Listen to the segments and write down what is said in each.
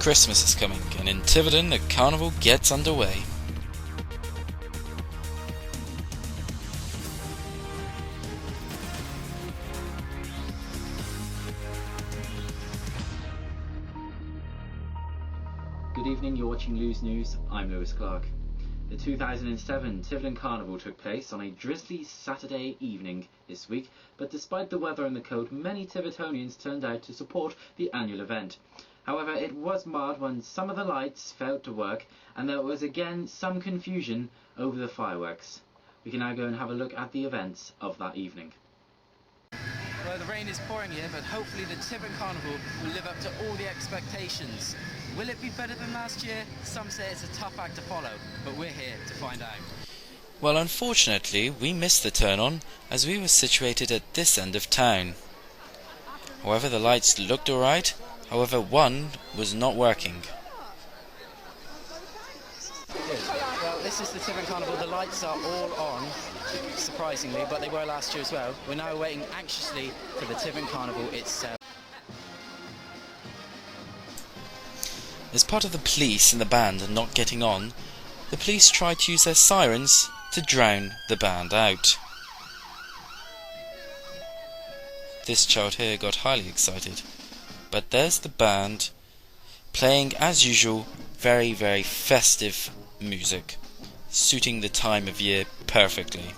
Christmas is coming, and in Tiverton the carnival gets underway. Good evening, you're watching Lewis News, I'm Lewis Clark. The 2007 Tiverton Carnival took place on a drizzly Saturday evening this week, but despite the weather and the cold, many Tivertonians turned out to support the annual event. However, it was marred when some of the lights failed to work, and there was again some confusion over the fireworks. We can now go and have a look at the events of that evening. Well, the rain is pouring here, but hopefully the Tiverton Carnival will live up to all the expectations. Will it be better than last year? Some say it's a tough act to follow, but we're here to find out. Well, unfortunately, we missed the turn-on as we were situated at this end of town. However, the lights looked alright, however one was not working. Good. Well, this is the Tiverton Carnival. The lights are all on, surprisingly, but they were last year as well. We're now waiting anxiously for the Tiverton Carnival itself. As part of the police and the band not getting on, the police tried to use their sirens to drown the band out. This child here got highly excited, but there's the band playing as usual very, very festive music, suiting the time of year perfectly.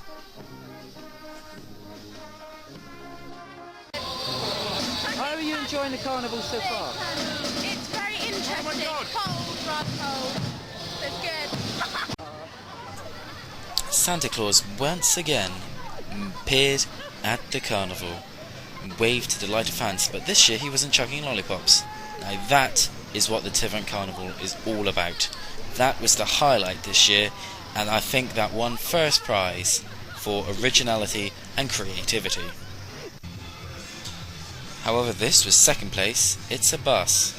How are you enjoying the carnival so far? It's very interesting. Cold, rather cold. It's good. Santa Claus once again appeared at the carnival and waved to delighted fans, but this year he wasn't chucking lollipops. Now that is what the Tiverton Carnival is all about. That was the highlight this year, and I think that won first prize for originality and creativity. However, this was second place. It's a bus.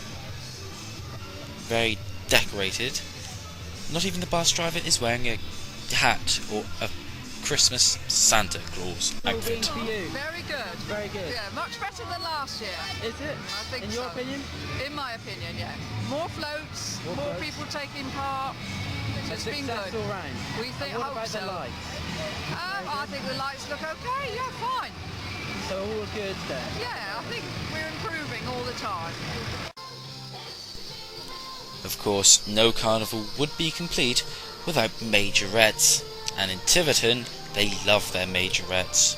Very decorated. Not even the bus driver is wearing a hat or a Christmas Santa Claus outfit. For you. Very good. Very good. Yeah, much better than last year. Is it? I think In so. your opinion? In my opinion, yeah. More floats, More more floats. people taking part. It's been Success good. all round. We think, And what hope about so. the lights? I think the lights look okay. Yeah, fine. So all good then? Yeah, I think we're improving all the time. Of course, no carnival would be complete without Majorettes, and in Tiverton they love their Majorettes.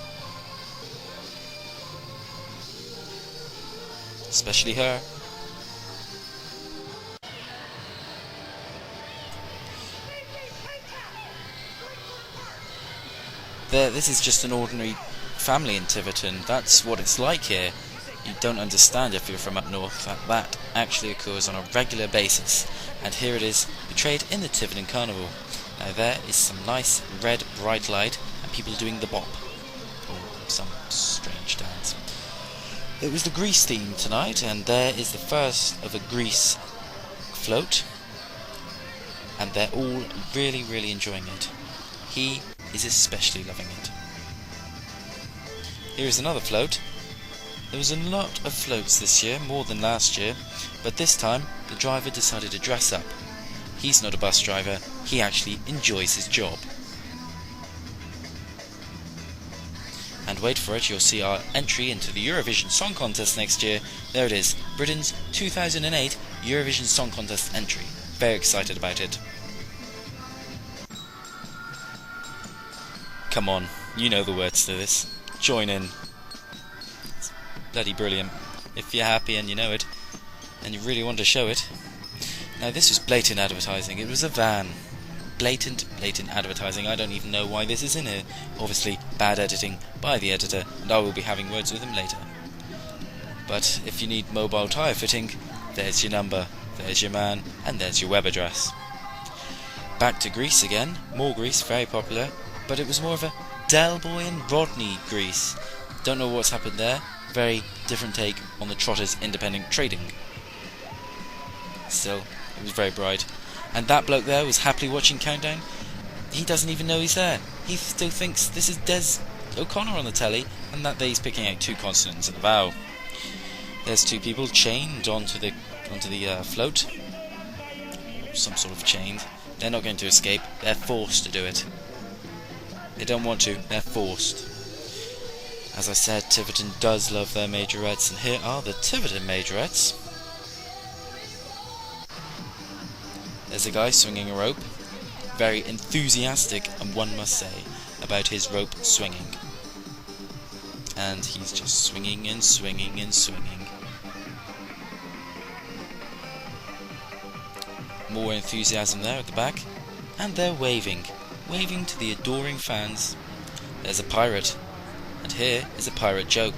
Especially her. This is just an ordinary family in Tiverton. That's what it's like here. You don't understand if you're from up north that actually occurs on a regular basis, and here it is portrayed in the Tiverton Carnival. Now there is some nice red bright light and people doing the bop, or some strange dance. It was the Grease theme tonight, and there is the first of a Grease float, and they're all really, really enjoying it. He is especially loving it. Here is another float. There was a lot of floats this year, more than last year, but this time the driver decided to dress up. He's not a bus driver, he actually enjoys his job. And wait for it, you'll see our entry into the Eurovision Song Contest next year. There it is, Britain's 2008 Eurovision Song Contest entry. Very excited about it. Come on, you know the words to this. Join in. It's bloody brilliant. If you're happy and you know it, and you really want to show it. Now this was blatant advertising. It was a van. Blatant advertising. I don't even know why this is in here. Obviously bad editing by the editor, and I will be having words with him later. But if you need mobile tyre fitting, there's your number, there's your man, and there's your web address. Back to Grease again. More Grease, very popular, but it was more of a Del Boy and Rodney Grease. Don't know what's happened there. Very different take on the Trotters independent trading. Still, it was very bright. And that bloke there was happily watching Countdown. He doesn't even know he's there. He still thinks this is Des O'Connor on the telly, and that he's picking out two consonants at the vowel. There's two people chained onto the float. Some sort of chained. They're not going to escape. They're forced to do it. They don't want to. They're forced. As I said, Tiverton does love their Majorettes, and here are the Tiverton Majorettes. There's a guy swinging a rope. Very enthusiastic, and one must say, about his rope swinging. And he's just swinging and swinging and swinging. More enthusiasm there at the back. And they're waving to the adoring fans. There's a pirate. And here is a pirate joke.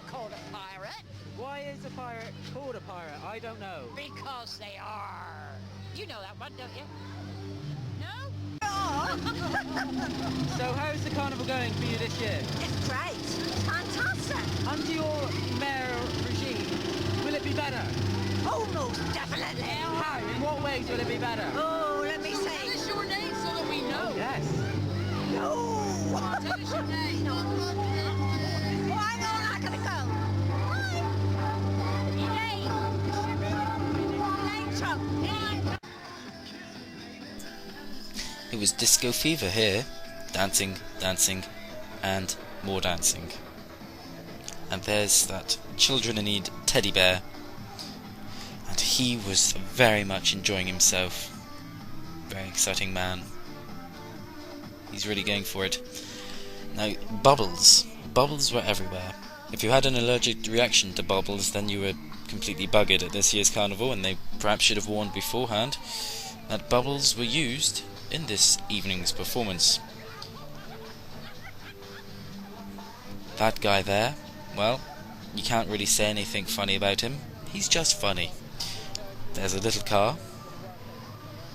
Called a pirate? Why is a pirate called a pirate? I don't know. Because they are. You know that one, don't you? No? So how's the carnival going for you this year? It's great. Fantastic. Under your mayor regime, will it be better? Oh, most definitely. How? In what ways will it be better? Oh, let me Tell see. us your name so that we know. Yes. No. Tell us your name. Oh, hang on, I gotta go. Elaine. Trump. It was disco fever here. Dancing, dancing, and more dancing. And there's that Children in Need teddy bear. And he was very much enjoying himself. Very exciting man. He's really going for it. Now, bubbles. Bubbles were everywhere. If you had an allergic reaction to bubbles, then you were completely buggered at this year's carnival, and they perhaps should have warned beforehand that bubbles were used in this evening's performance. That guy there, well, you can't really say anything funny about him. He's just funny. There's a little car.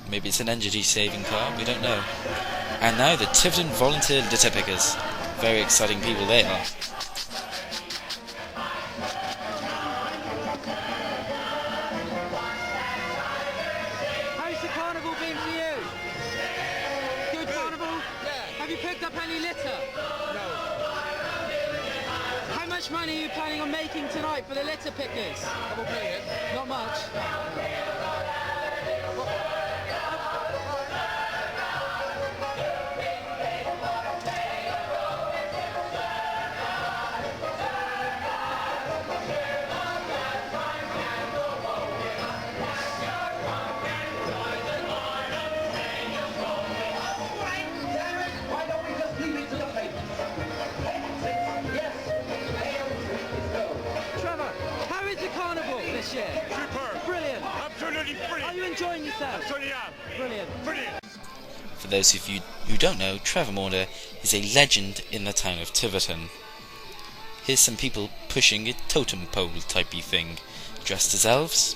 Maybe it's an energy-saving car, we don't know. And now the Tiverton Volunteer Litter Pickers. Very exciting people they are. How's the carnival been for you? Good carnival? Yeah. Have you picked up any litter? No. How much money are you planning on making tonight for the litter pickers? Double play it. Not much. Why don't we just leave it to the papers? Trevor, how is the carnival this year? Superb. Brilliant. Absolutely Are brilliant. you enjoying yourself? Absolutely am. Brilliant. Brilliant. For those of you who don't know, Trevor Maunder is a legend in the town of Tiverton. Here's some people pushing a totem pole typey thing, dressed as elves.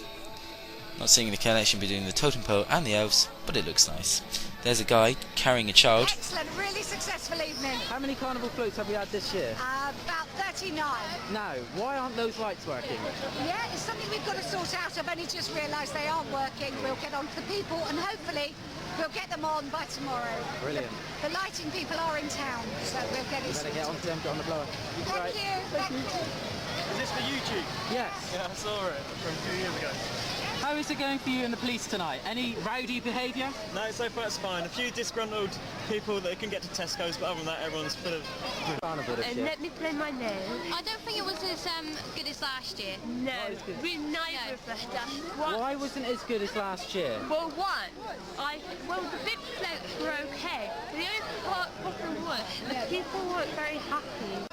Not seeing the connection between the totem pole and the elves, but it looks nice. There's a guy carrying a child. Excellent, really successful evening. How many carnival floats have we had this year? About 39. Now, why aren't those lights working? Yeah, it's something we've got to sort out. I've only just realised they aren't working. We'll get on to the people and hopefully we'll get them on by tomorrow. Brilliant. The lighting people are in town, so we'll get it Better sorted. get on to them, get on the blower. Thank you. Thank you. Is this for YouTube? Yes. Yeah, I saw it from 2 years ago. How is it going for you and the police tonight? Any rowdy behaviour? No, so far it's fine. A few disgruntled people that can get to Tesco's, but other than that, everyone's full of... Carnival this year. Let me play my name. I don't think it was as good as last year. No, is good? we neither of us done. Why wasn't it as good as last year? Well, the big floats were okay. The only problem was the people weren't very happy.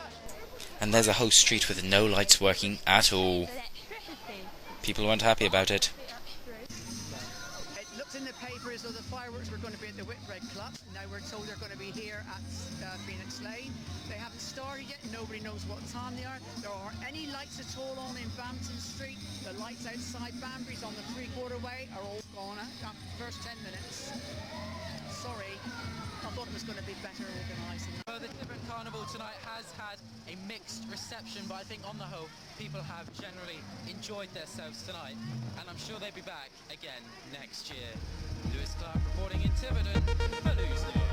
And there's a whole street with no lights working at all. Electricity. People weren't happy about it. It looked in the paper as though the fireworks were going to be at the Whitbread Club. Now we're told they're going to be here at Phoenix Lane. They haven't started yet. Nobody knows what time they are. There aren't any lights at all on in Bampton Street. The lights outside Banbury's on the three-quarter way are all gone after the first 10 minutes. Sorry. I thought it was going to be better organised. Well, the Tiverton Carnival tonight has had a mixed reception, but I think on the whole, people have generally enjoyed themselves tonight, and I'm sure they'll be back again next year. Lewis Clark reporting in Tiverton for News News.